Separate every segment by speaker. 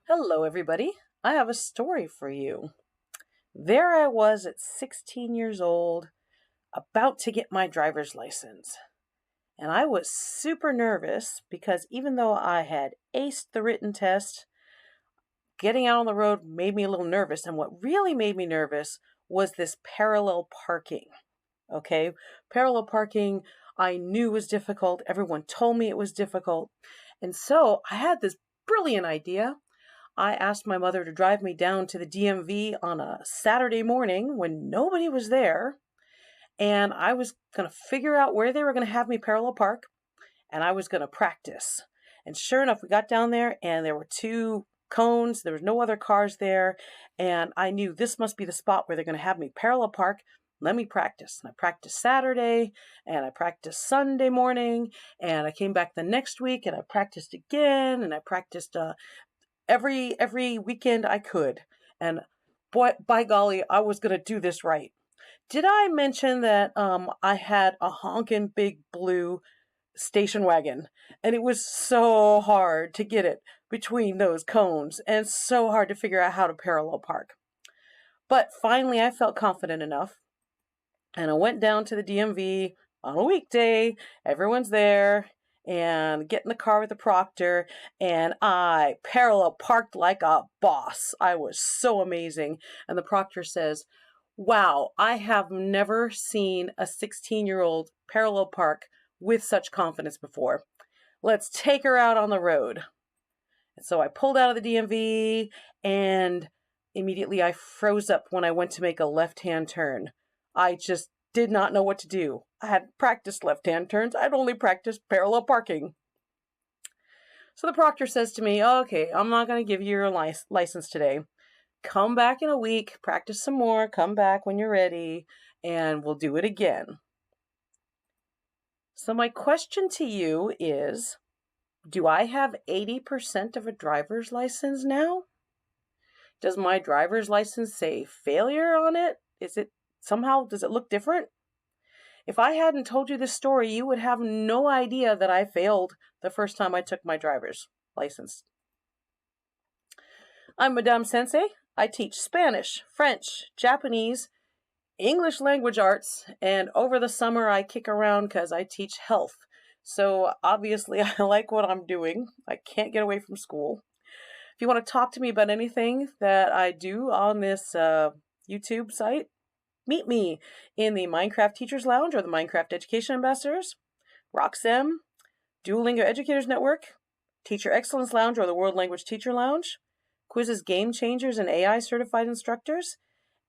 Speaker 1: Hello, everybody. I have a story for you. There I was at 16 years old, about to get my driver's license. And I was super nervous because even though I had aced the written test, getting out on the road made me a little nervous. And what really made me nervous was this parallel parking. Okay, parallel parking I knew was difficult. Everyone told me it was difficult. And so I had this brilliant idea. I asked my mother to drive me down to the DMV on a Saturday morning when nobody was there, and I was going to figure out where they were going to have me parallel park, and I was going to practice. And sure enough, we got down there, and there were two cones. There was no other cars there, and I knew this must be the spot where they're going to have me parallel park. Let me practice. And I practiced Saturday, and I practiced Sunday morning, and I came back the next week, and I practiced again, and I practiced every weekend I could. And boy, by golly, I was going to do this right. Did I mention that I had a honkin' big blue station wagon, and it was so hard to get it between those cones and so hard to figure out how to parallel park. But finally I felt confident enough, and I went down to the DMV on a weekday. Everyone's there, and get in the car with the proctor, and I parallel parked like a boss. I was so amazing. And the proctor says, "Wow, I have never seen a 16-year-old parallel park with such confidence before. Let's take her out on the road." And so I pulled out of the DMV, and immediately I froze up when I went to make a left-hand turn. I just did not know what to do. I hadn't practiced left-hand turns. I'd only practiced parallel parking. So the proctor says to me, "Okay, I'm not going to give you your license today. Come back in a week, practice some more, come back when you're ready, and we'll do it again." So my question to you is, do I have 80% of a driver's license now? Does my driver's license say failure on it? Does it look different? If I hadn't told you this story, you would have no idea that I failed the first time I took my driver's license. I'm Madame Sensei. I teach Spanish, French, Japanese, English language arts, and over the summer I kick around because I teach health. So obviously I like what I'm doing. I can't get away from school. If you want to talk to me about anything that I do on this YouTube site, meet me in the Minecraft Teachers Lounge or the Minecraft Education Ambassadors, Roxem, Duolingo Educators Network, Teacher Excellence Lounge or the World Language Teacher Lounge, Quizzes Game Changers and AI Certified Instructors,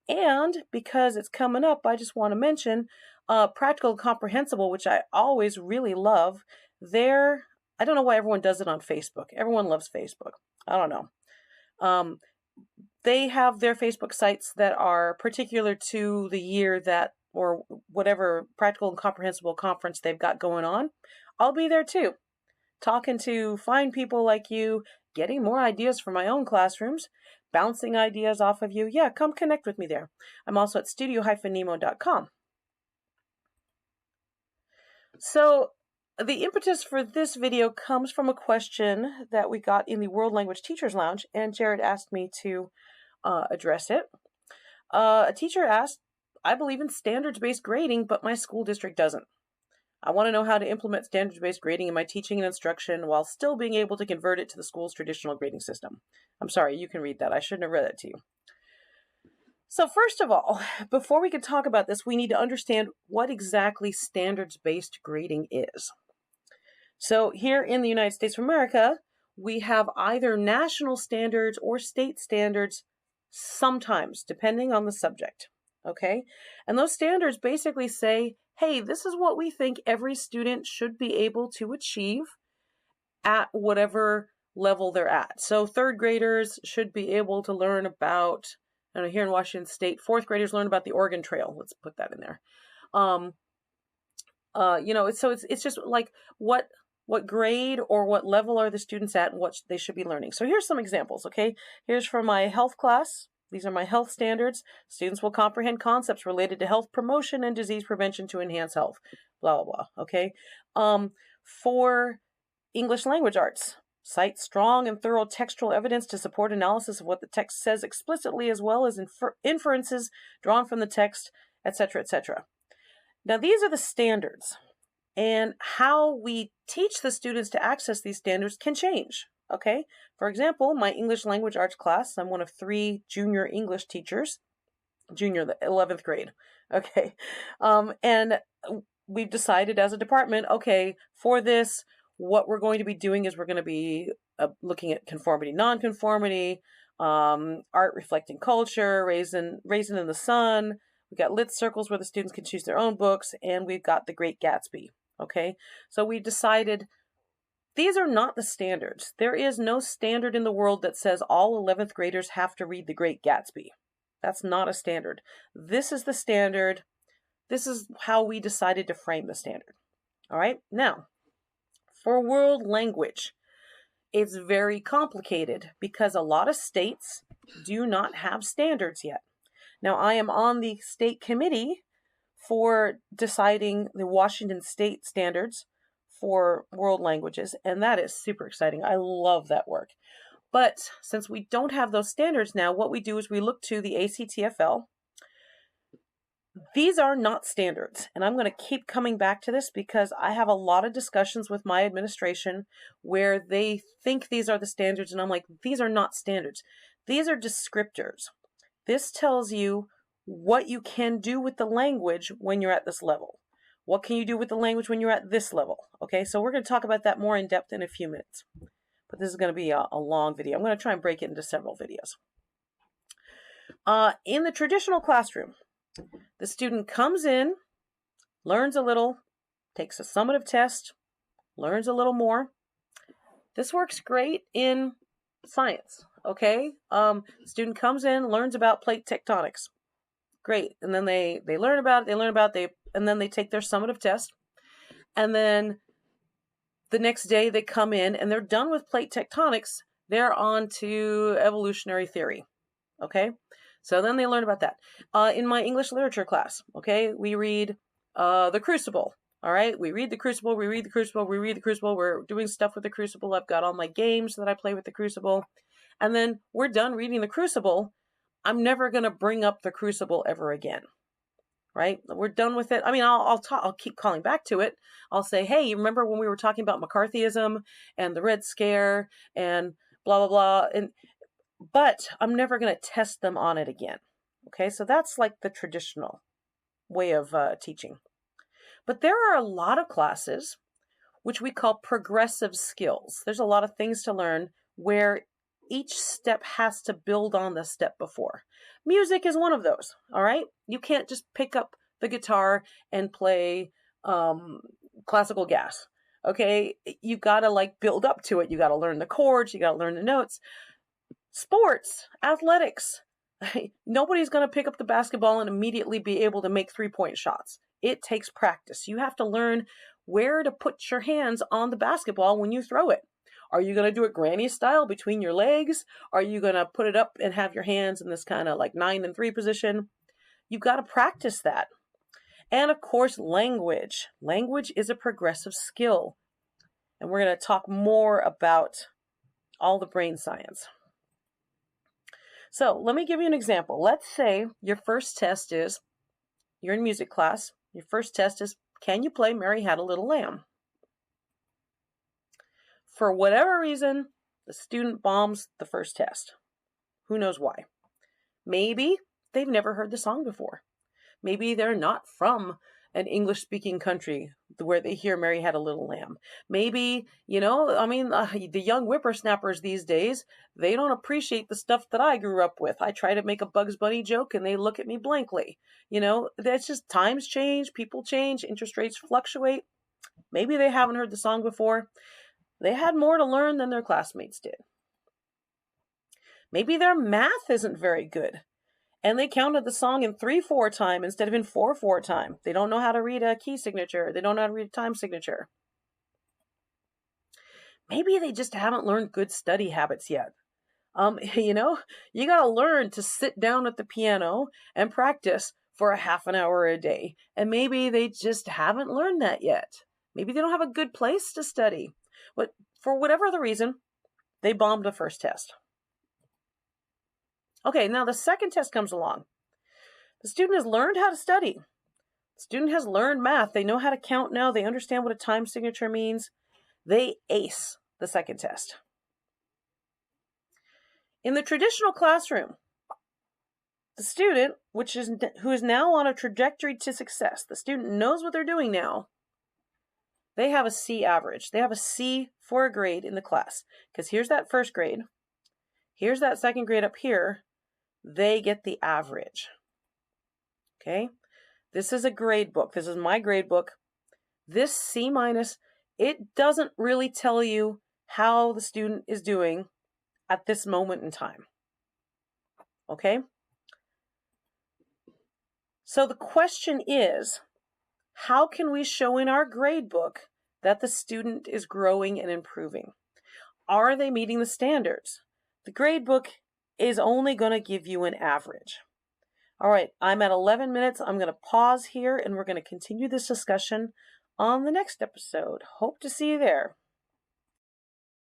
Speaker 1: and because it's coming up, I just want to mention Practical and Comprehensible, which I always really love. I don't know why everyone does it on Facebook. Everyone loves Facebook. I don't know. They have their Facebook sites that are particular to the year that, or whatever Practical and Comprehensible conference they've got going on. I'll be there too, talking to fine people like you, getting more ideas for my own classrooms, bouncing ideas off of you. Yeah, come connect with me there. I'm also at studio-nemo.com. So the impetus for this video comes from a question that we got in the World Language Teachers Lounge, and Jared asked me to address it. A teacher asked, "I believe in standards-based grading, but my school district doesn't. I want to know how to implement standards-based grading in my teaching and instruction while still being able to convert it to the school's traditional grading system." I'm sorry, you can read that. I shouldn't have read that to you. So first of all, before we can talk about this, we need to understand what exactly standards-based grading is. So here in the United States of America, we have either national standards or state standards sometimes, depending on the subject, okay? And those standards basically say, hey, this is what we think every student should be able to achieve at whatever level they're at. So third graders should be able to learn about, here in Washington State, fourth graders learn about the Oregon Trail. Let's put that in there. It's just like what grade or what level are the students at and what they should be learning. So here's some examples, okay? Here's from my health class. These are my health standards. Students will comprehend concepts related to health promotion and disease prevention to enhance health, blah, blah, blah, okay? For English language arts, Cite strong and thorough textual evidence to support analysis of what the text says explicitly, as well as inferences drawn from the text, etc., etc. Now, these are the standards, and how we teach the students to access these standards can change. Okay, for example, my English language arts class, I'm one of 3 junior English teachers, junior, the 11th grade. Okay, and we've decided as a department, okay, for this, what we're going to be doing is we're going to be looking at conformity, nonconformity, art reflecting culture, raisin in the sun. We've got lit circles where the students can choose their own books, and we've got The Great Gatsby. Okay, so we decided these are not the standards. There is no standard in the world that says all 11th graders have to read The Great Gatsby. That's not a standard. This is the standard. This is how we decided to frame the standard. All right, now, for world language, it's very complicated because a lot of states do not have standards yet. Now, I am on the state committee for deciding the Washington state standards for world languages, and that is super exciting. I love that work. But since we don't have those standards now, what we do is we look to the ACTFL. These are not standards, and I'm going to keep coming back to this because I have a lot of discussions with my administration where they think these are the standards, and I'm like, these are not standards. These are descriptors. This tells you what you can do with the language when you're at this level. What can you do with the language when you're at this level? Okay, so we're going to talk about that more in depth in a few minutes. But this is going to be a long video. I'm going to try and break it into several videos. In the traditional classroom, the student comes in, learns a little, takes a summative test, learns a little more. This works great in science, okay? The student comes in, learns about plate tectonics. Great. And then they learn about it, and then they take their summative test. And then the next day they come in and they're done with plate tectonics. They're on to evolutionary theory, okay? So then they learn about that. In my English literature class, okay, we read The Crucible, all right? We read The Crucible, we read The Crucible, we read The Crucible. We're doing stuff with The Crucible. I've got all my games that I play with The Crucible. And then we're done reading The Crucible. I'm never going to bring up The Crucible ever again, right? We're done with it. I mean, I'll keep calling back to it. I'll say, hey, you remember when we were talking about McCarthyism and the Red Scare and blah, blah, blah. But I'm never going to test them on it again. Okay, so that's like the traditional way of teaching. But there are a lot of classes which we call progressive skills. There's a lot of things to learn where each step has to build on the step before. Music is one of those, all right? You can't just pick up the guitar and play classical gas, okay? You got to build up to it. You got to learn the chords. You got to learn the notes. Sports, athletics. Nobody's going to pick up the basketball and immediately be able to make 3-point shots. It takes practice. You have to learn where to put your hands on the basketball when you throw it. Are you going to do it granny style between your legs? Are you going to put it up and have your hands in this kind of 9 and 3 position? You've got to practice that. And of course, language. Language is a progressive skill. And we're going to talk more about all the brain science. So let me give you an example. Let's say your first test is, you're in music class. Your first test is, can you play Mary Had a Little Lamb? For whatever reason, the student bombs the first test. Who knows why? Maybe they've never heard the song before. Maybe they're not from an English-speaking country where they hear Mary Had a Little Lamb. Maybe, the young whippersnappers these days, they don't appreciate the stuff that I grew up with. I try to make a Bugs Bunny joke and they look at me blankly. That's just times change, people change, interest rates fluctuate. Maybe they haven't heard the song before. They had more to learn than their classmates did. Maybe their math isn't very good. And they counted the song in 3/4 time instead of in 4/4 time. They don't know how to read a key signature. They don't know how to read a time signature. Maybe they just haven't learned good study habits yet. You got to learn to sit down at the piano and practice for a half an hour a day. And maybe they just haven't learned that yet. Maybe they don't have a good place to study. But for whatever the reason, They bombed the first test. Okay, now the second test comes along. The student has learned how to study. The student has learned math. They know how to count now. They understand what a time signature means. They ace the second test. In the traditional classroom, the student, who is now on a trajectory to success, the student knows what they're doing now. They have a C average. They have a C for a grade in the class. Because here's that first grade. Here's that second grade up here. They get the average. Okay? This is a grade book. This is my grade book. This C minus, it doesn't really tell you how the student is doing at this moment in time. Okay? So the question is, how can we show in our grade book that the student is growing and improving? Are they meeting the standards? The grade book is only going to give you an average. All right, I'm at 11 minutes. I'm going to pause here and we're going to continue this discussion on the next episode. Hope to see you there.